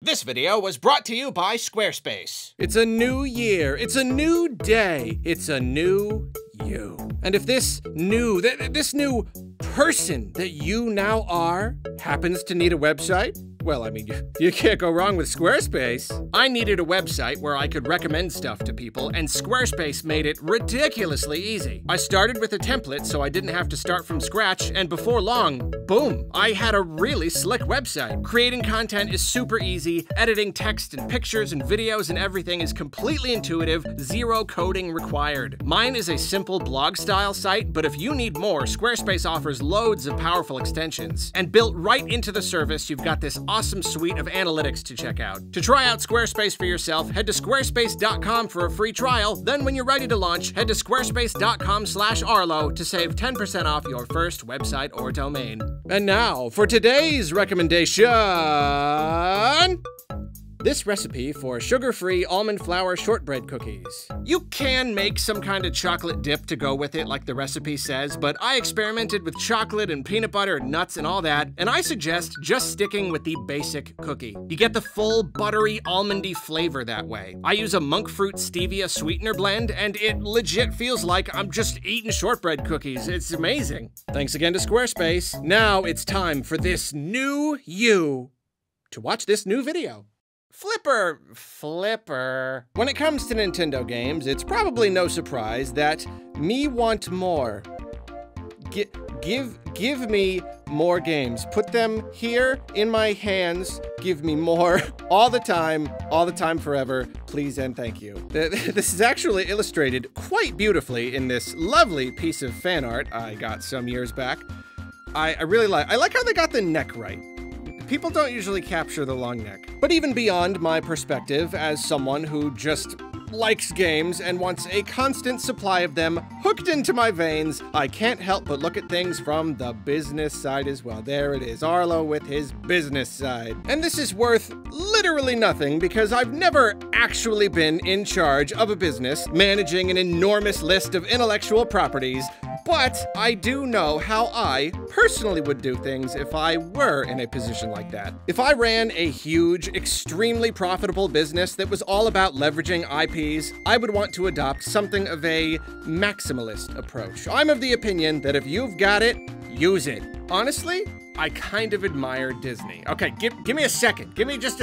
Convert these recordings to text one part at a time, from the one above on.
This video was brought to you by Squarespace. It's a new year, it's a new day, it's a new you. And if this new person that you now are happens to need a website, well, I mean, you can't go wrong with Squarespace. I needed a website where I could recommend stuff to people, and Squarespace made it ridiculously easy. I started with a template so I didn't have to start from scratch, and before long, boom, I had a really slick website. Creating content is super easy, editing text and pictures and videos and everything is completely intuitive, zero coding required. Mine is a simple blog-style site, but if you need more, Squarespace offers loads of powerful extensions. And built right into the service, you've got this awesome suite of analytics to check out. To try out Squarespace for yourself, head to squarespace.com for a free trial. Then when you're ready to launch, head to squarespace.com/Arlo to save 10% off your first website or domain. And now for today's recommendation. This recipe for sugar-free almond flour shortbread cookies. You can make some kind of chocolate dip to go with it like the recipe says, but I experimented with chocolate and peanut butter and nuts and all that, and I suggest just sticking with the basic cookie. You get the full buttery almondy flavor that way. I use a monk fruit stevia sweetener blend, and it legit feels like I'm just eating shortbread cookies. It's amazing. Thanks again to Squarespace. Now it's time for this new you to watch this new video. Flipper. When it comes to Nintendo games, it's probably no surprise that me want more. Give me more games. Put them here in my hands. Give me more all the time forever. Please and thank you. This is actually illustrated quite beautifully in this lovely piece of fan art I got some years back. I like how they got the neck right. People don't usually capture the long neck. But even beyond my perspective as someone who just likes games and wants a constant supply of them hooked into my veins, I can't help but look at things from the business side as well. There it is, Arlo with his business side. And this is worth literally nothing because I've never actually been in charge of a business managing an enormous list of intellectual properties, but I do know how I personally would do things if I were in a position like that. If I ran a huge, extremely profitable business that was all about leveraging IPs, I would want to adopt something of a maximalist approach. I'm of the opinion that if you've got it, use it. Honestly, I kind of admire Disney. Okay, give me a second. Give me just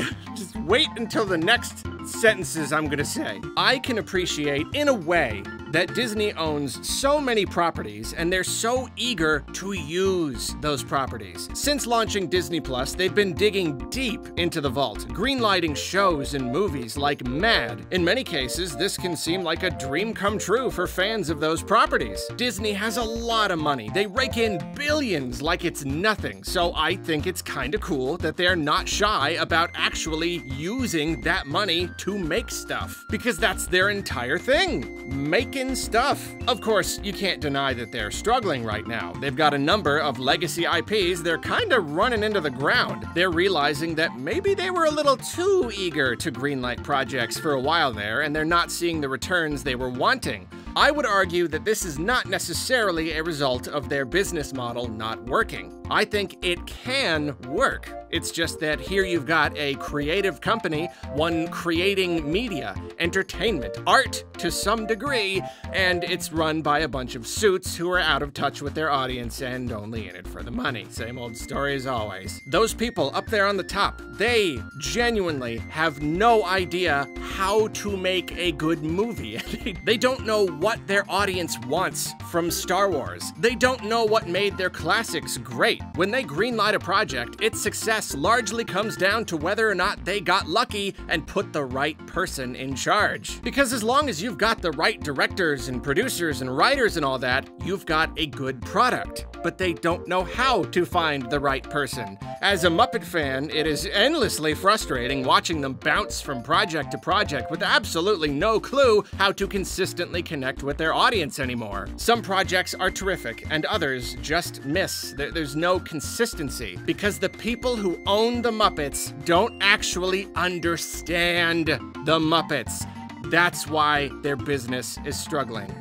wait until the next sentences I'm gonna say. I can appreciate, in a way, that Disney owns so many properties and they're so eager to use those properties. Since launching Disney Plus, they've been digging deep into the vault, greenlighting shows and movies like mad. In many cases, this can seem like a dream come true for fans of those properties. Disney has a lot of money. They rake in billions like it's nothing, so I think it's kinda cool that they're not shy about actually using that money to make stuff, because that's their entire thing, making stuff. Of course, you can't deny that they're struggling right now. They've got a number of legacy IPs they're kinda running into the ground. They're realizing that maybe they were a little too eager to greenlight projects for a while there, and they're not seeing the returns they were wanting. I would argue that this is not necessarily a result of their business model not working. I think it can work. It's just that here you've got a creative company, one creating media, entertainment, art to some degree, and it's run by a bunch of suits who are out of touch with their audience and only in it for the money. Same old story as always. Those people up there on the top, they genuinely have no idea how to make a good movie. They don't know what their audience wants from Star Wars. They don't know what made their classics great. When they greenlight a project, its success largely comes down to whether or not they got lucky and put the right person in charge. Because as long as you've got the right directors and producers and writers and all that, you've got a good product. But they don't know how to find the right person. As a Muppet fan, it is endlessly frustrating watching them bounce from project to project with absolutely no clue how to consistently connect with their audience anymore. Some projects are terrific and others just miss. There's no consistency because the people who own the Muppets don't actually understand the Muppets. That's why their business is struggling.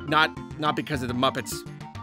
Not because of the Muppets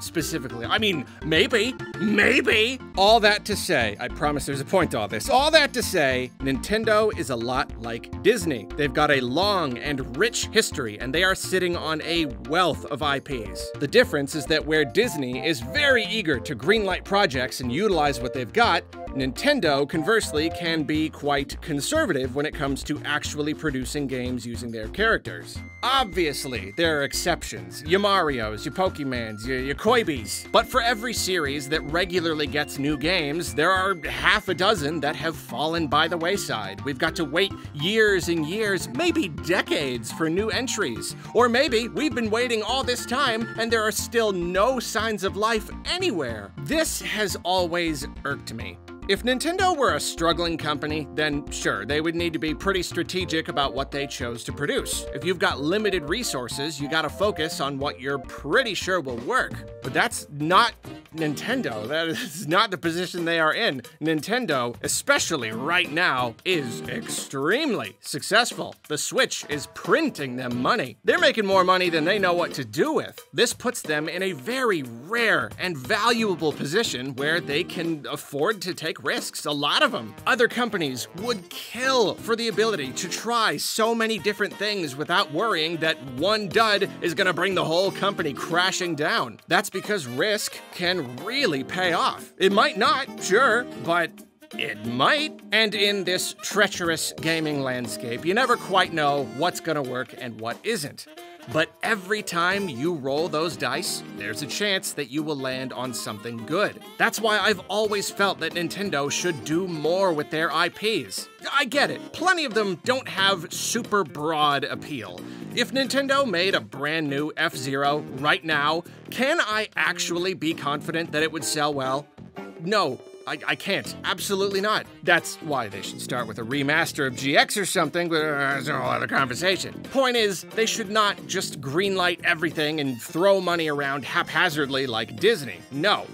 specifically. I mean, maybe, Maybe. All that to say, I promise there's a point to all this. All that to say, Nintendo is a lot like Disney. They've got a long and rich history, and they are sitting on a wealth of IPs. The difference is that where Disney is very eager to greenlight projects and utilize what they've got, Nintendo, conversely, can be quite conservative when it comes to actually producing games using their characters. Obviously, there are exceptions. Your Marios, your Pokemans, your Koibis. But for every series that regularly gets new games, there are half a dozen that have fallen by the wayside. We've got to wait years and years, maybe decades, for new entries. Or maybe we've been waiting all this time and there are still no signs of life anywhere. This has always irked me. If Nintendo were a struggling company, then sure, they would need to be pretty strategic about what they chose to produce. If you've got limited resources, you gotta focus on what you're pretty sure will work. But that's not Nintendo. That is not the position they are in. Nintendo, especially right now, is extremely successful. The Switch is printing them money. They're making more money than they know what to do with. This puts them in a very rare and valuable position where they can afford to take risks, a lot of them. Other companies would kill for the ability to try so many different things without worrying that one dud is gonna bring the whole company crashing down. That's because risk can really pay off. It might not, sure, but it might. And in this treacherous gaming landscape, you never quite know what's gonna work and what isn't. But every time you roll those dice, there's a chance that you will land on something good. That's why I've always felt that Nintendo should do more with their IPs. I get it, plenty of them don't have super broad appeal. If Nintendo made a brand new F-Zero right now, can I actually be confident that it would sell well? No. I can't. Absolutely not. That's why they should start with a remaster of GX or something, but that's a whole other conversation. Point is, they should not just greenlight everything and throw money around haphazardly like Disney. No.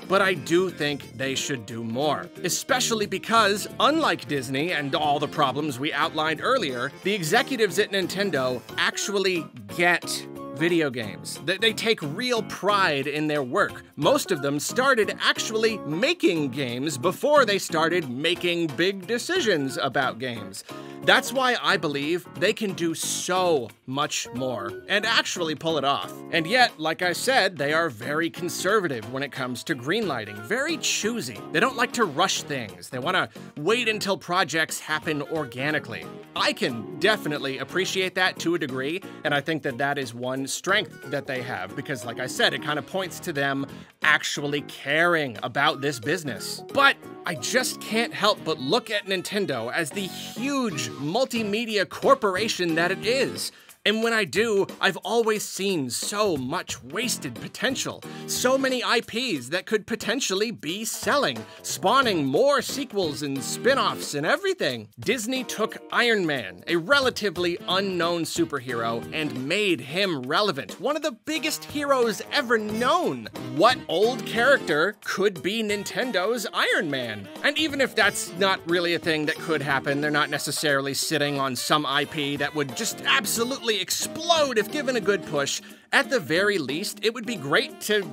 But I do think they should do more. Especially because, unlike Disney and all the problems we outlined earlier, the executives at Nintendo actually get video games. They take real pride in their work. Most of them started actually making games before they started making big decisions about games. That's why I believe they can do so much more and actually pull it off. And yet, like I said, they are very conservative when it comes to greenlighting, very choosy. They don't like to rush things. They want to wait until projects happen organically. I can definitely appreciate that to a degree, and I think that that is one strength that they have because, like I said, it kind of points to them actually caring about this business. But I just can't help but look at Nintendo as the huge multimedia corporation that it is. And when I do, I've always seen so much wasted potential. So many IPs that could potentially be selling, spawning more sequels and spin-offs and everything. Disney took Iron Man, a relatively unknown superhero, and made him relevant. One of the biggest heroes ever known. What old character could be Nintendo's Iron Man? And even if that's not really a thing that could happen, they're not necessarily sitting on some IP that would just absolutely explode if given a good push. At the very least, it would be great to,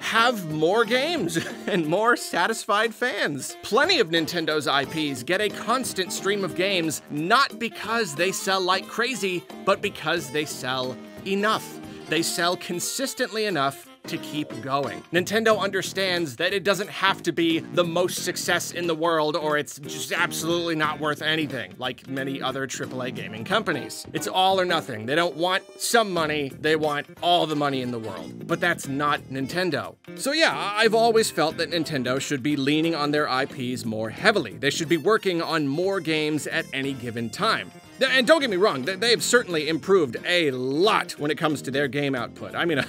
have more games and more satisfied fans. Plenty of Nintendo's IPs get a constant stream of games, not because they sell like crazy, but because they sell enough. They sell consistently enough to keep going. Nintendo understands that it doesn't have to be the most success in the world or it's just absolutely not worth anything, like many other AAA gaming companies. It's all or nothing. They don't want some money, they want all the money in the world. But that's not Nintendo. So yeah, I've always felt that Nintendo should be leaning on their IPs more heavily. They should be working on more games at any given time. And don't get me wrong, they've certainly improved a lot when it comes to their game output. I mean, a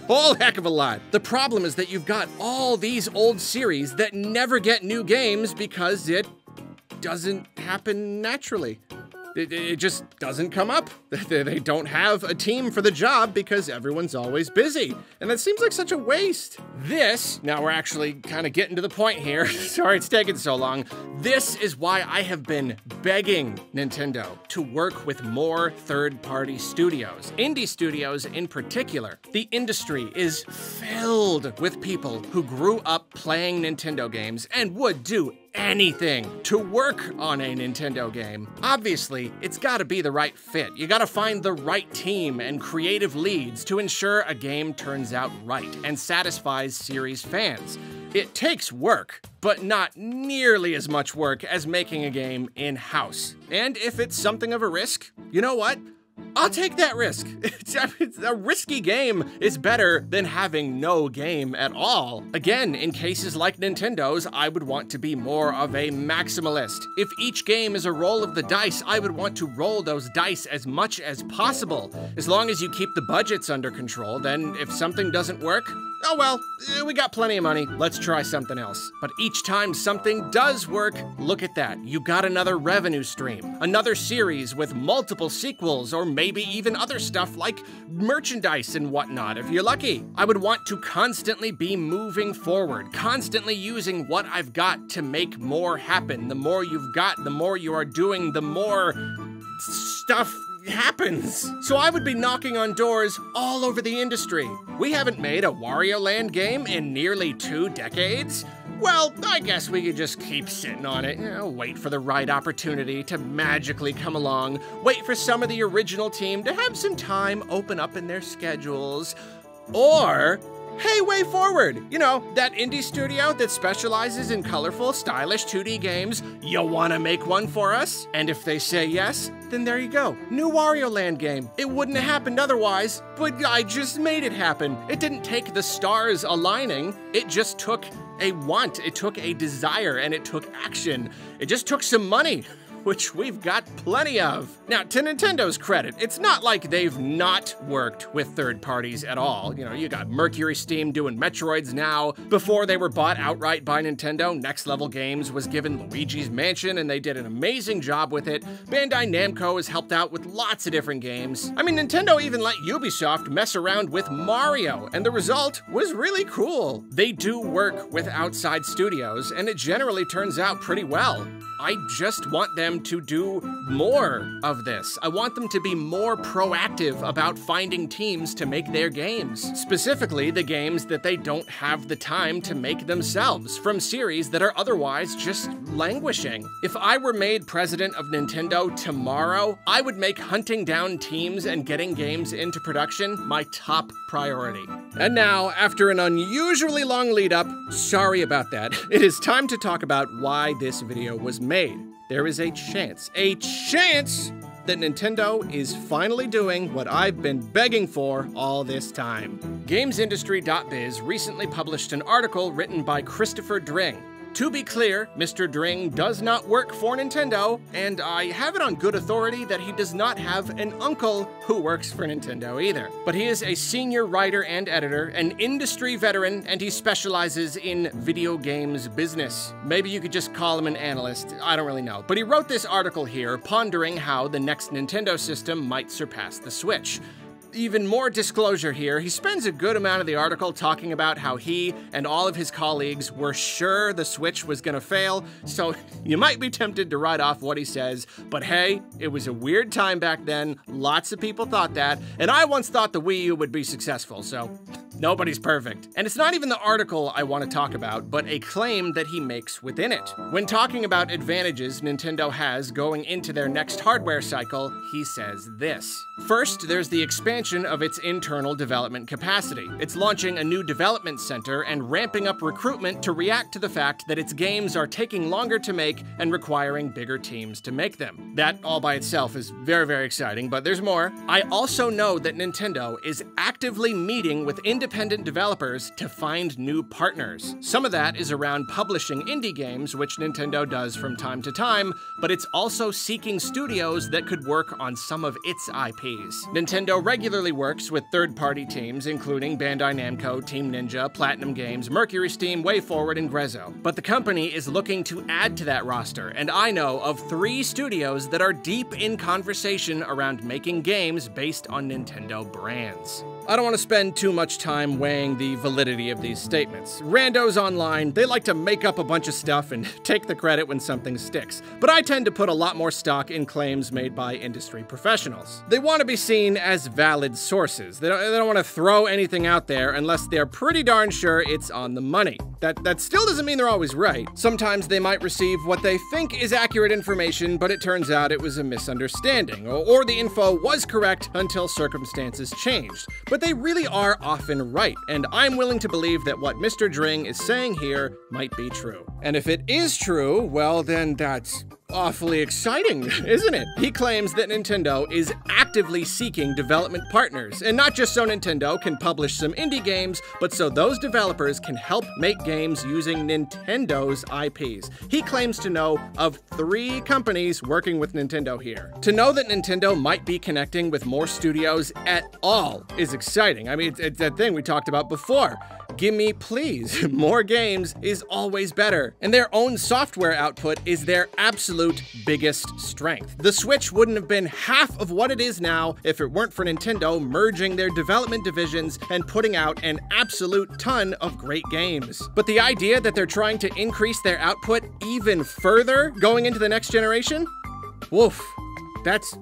whole heck of a lot. The problem is that you've got all these old series that never get new games because it doesn't happen naturally. It just doesn't come up. They don't have a team for the job because everyone's always busy. And that seems like such a waste. Now we're actually kind of getting to the point here. Sorry it's taking so long. This is why I have been begging Nintendo to work with more third-party studios, indie studios in particular. The industry is filled with people who grew up playing Nintendo games and would do anything to work on a Nintendo game. Obviously, it's gotta be the right fit. You gotta find the right team and creative leads to ensure a game turns out right and satisfies series fans. It takes work, but not nearly as much work as making a game in-house. And if it's something of a risk, you know what? I'll take that risk. A risky game is better than having no game at all. Again, in cases like Nintendo's, I would want to be more of a maximalist. If each game is a roll of the dice, I would want to roll those dice as much as possible. As long as you keep the budgets under control, then if something doesn't work, oh well, we got plenty of money, let's try something else. But each time something does work, look at that. You got another revenue stream, another series with multiple sequels, or maybe even other stuff like merchandise and whatnot, if you're lucky. I would want to constantly be moving forward, constantly using what I've got to make more happen. The more you've got, the more you are doing, the more stuff happens. So I would be knocking on doors all over the industry. We haven't made a Wario Land game in nearly 2 decades. Well, I guess we could just keep sitting on it, wait for the right opportunity to magically come along, wait for some of the original team to have some time open up in their schedules, or hey, way forward! You know, that indie studio that specializes in colorful, stylish 2D games, you wanna make one for us? And if they say yes, then there you go. New Wario Land game. It wouldn't have happened otherwise, but I just made it happen. It didn't take the stars aligning, it just took a want, it took a desire, and it took action. It just took some money, which we've got plenty of. Now, to Nintendo's credit, it's not like they've not worked with third parties at all. You know, you got Mercury Steam doing Metroids now. Before they were bought outright by Nintendo, Next Level Games was given Luigi's Mansion, and they did an amazing job with it. Bandai Namco has helped out with lots of different games. I mean, Nintendo even let Ubisoft mess around with Mario, and the result was really cool. They do work with outside studios, and it generally turns out pretty well. I just want them to do more of this. I want them to be more proactive about finding teams to make their games. Specifically, the games that they don't have the time to make themselves, from series that are otherwise just languishing. If I were made president of Nintendo tomorrow, I would make hunting down teams and getting games into production my top priority. And now, after an unusually long lead up, sorry about that, it is time to talk about why this video was made. There is a chance that Nintendo is finally doing what I've been begging for all this time. GamesIndustry.biz recently published an article written by Christopher Dring. To be clear, Mr. Dring does not work for Nintendo, and I have it on good authority that he does not have an uncle who works for Nintendo either. But he is a senior writer and editor, an industry veteran, and he specializes in video games business. Maybe you could just call him an analyst, I don't really know. But he wrote this article here, pondering how the next Nintendo system might surpass the Switch. Even more disclosure here, he spends a good amount of the article talking about how he and all of his colleagues were sure the Switch was gonna fail, so you might be tempted to write off what he says, but hey, it was a weird time back then, lots of people thought that, and I once thought the Wii U would be successful, so nobody's perfect. And it's not even the article I want to talk about, but a claim that he makes within it. When talking about advantages Nintendo has going into their next hardware cycle, he says this. First, there's the expansion of its internal development capacity. It's launching a new development center and ramping up recruitment to react to the fact that its games are taking longer to make and requiring bigger teams to make them. That all by itself is very, very exciting, but there's more. I also know that Nintendo is actively meeting with independent independent developers to find new partners. Some of that is around publishing indie games, which Nintendo does from time to time, but it's also seeking studios that could work on some of its IPs. Nintendo regularly works with third-party teams, including Bandai Namco, Team Ninja, Platinum Games, Mercury Steam, WayForward, and Grezzo. But the company is looking to add to that roster, and I know of 3 studios that are deep in conversation around making games based on Nintendo brands. I don't want to spend too much time weighing the validity of these statements. Randos online, they like to make up a bunch of stuff and take the credit when something sticks. But I tend to put a lot more stock in claims made by industry professionals. They want to be seen as valid sources. They don't want to throw anything out there unless they're pretty darn sure it's on the money. That still doesn't mean they're always right. Sometimes they might receive what they think is accurate information, but it turns out it was a misunderstanding, or the info was correct until circumstances changed. But they really are often right, and I'm willing to believe that what Mr. Dring is saying here might be true. And if it is true, well then that's awfully exciting, isn't it? He claims that Nintendo is actively seeking development partners, and not just so Nintendo can publish some indie games, but so those developers can help make games using Nintendo's IPs. He claims to know of 3 companies working with Nintendo here. To know that Nintendo might be connecting with more studios at all is exciting. I mean, it's that thing we talked about before. Gimme, please. More games is always better. And their own software output is their absolute biggest strength. The Switch wouldn't have been half of what it is now if it weren't for Nintendo merging their development divisions and putting out an absolute ton of great games. But the idea that they're trying to increase their output even further going into the next generation? Woof. That's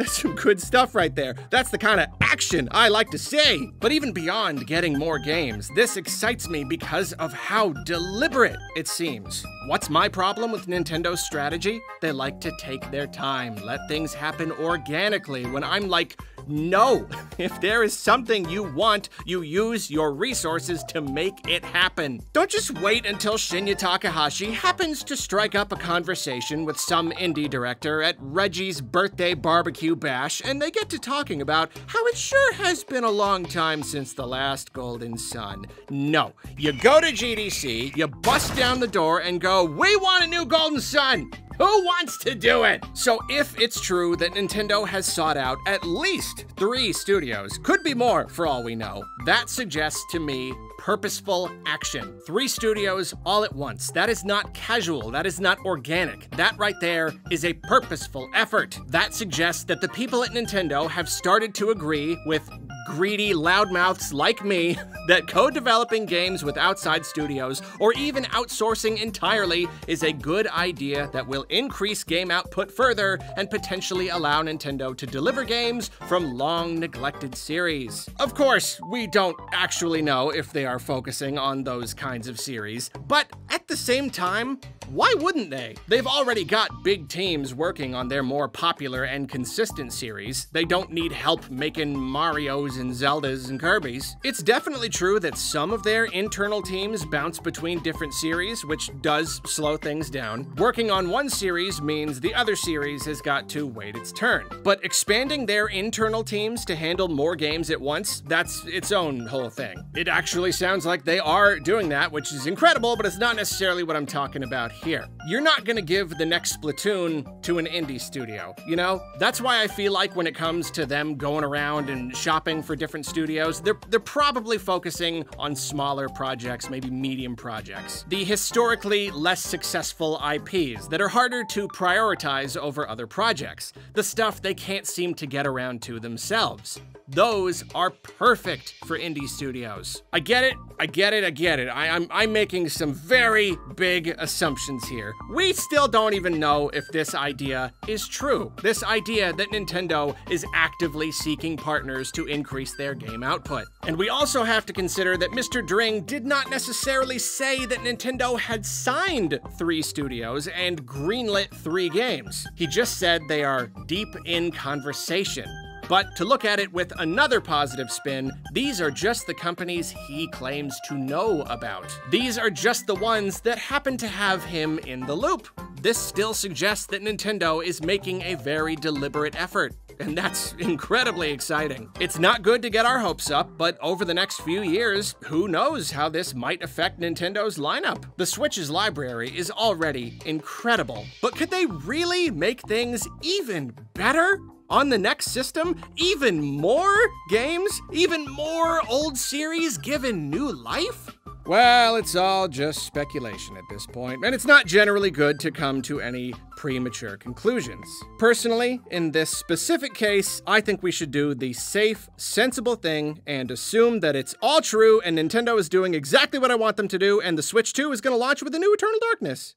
some good stuff right there. That's the kind of action I like to see. But even beyond getting more games, this excites me because of how deliberate it seems. What's my problem with Nintendo's strategy? They like to take their time, let things happen organically when I'm like, no, if there is something you want, you use your resources to make it happen. Don't just wait until Shinya Takahashi happens to strike up a conversation with some indie director at Reggie's birthday barbecue bash, and they get to talking about how it sure has been a long time since the last Golden Sun. No, you go to GDC, you bust down the door and go, we want a new Golden Sun! Who wants to do it? So if it's true that Nintendo has sought out at least 3 studios, could be more for all we know, that suggests to me purposeful action. 3 studios all at once. That is not casual. That is not organic. That right there is a purposeful effort. That suggests that the people at Nintendo have started to agree with greedy loudmouths like me that co-developing games with outside studios or even outsourcing entirely is a good idea that will increase game output further and potentially allow Nintendo to deliver games from long neglected series. Of course, we don't actually know if they are focusing on those kinds of series, but at the same time, why wouldn't they? They've already got big teams working on their more popular and consistent series. They don't need help making Marios and Zeldas and Kirbys. It's definitely true that some of their internal teams bounce between different series, which does slow things down. Working on one series means the other series has got to wait its turn. But expanding their internal teams to handle more games at once, that's its own whole thing. It actually sounds like they are doing that, which is incredible, but it's not necessarily what I'm talking about here. You're not gonna give the next Splatoon to an indie studio, you know? That's why I feel like when it comes to them going around and shopping for different studios, they're probably focusing on smaller projects, maybe medium projects. The historically less successful IPs that are harder to prioritize over other projects. The stuff they can't seem to get around to themselves. Those are perfect for indie studios. I get it. I'm making some very big assumptions here. We still don't even know if this idea is true. This idea that Nintendo is actively seeking partners to increase their game output. And we also have to consider that Mr. Dring did not necessarily say that Nintendo had signed 3 studios and greenlit 3 games. He just said they are deep in conversation. But to look at it with another positive spin, these are just the companies he claims to know about. These are just the ones that happen to have him in the loop. This still suggests that Nintendo is making a very deliberate effort. and that's incredibly exciting. It's not good to get our hopes up, but over the next few years, who knows how this might affect Nintendo's lineup? The Switch's library is already incredible, but could they really make things even better? On the next system, even more games? Even more old series given new life? Well, it's all just speculation at this point, and it's not generally good to come to any premature conclusions. Personally, in this specific case, I think we should do the safe, sensible thing and assume that it's all true and Nintendo is doing exactly what I want them to do, and the Switch 2 is going to launch with a new Eternal Darkness.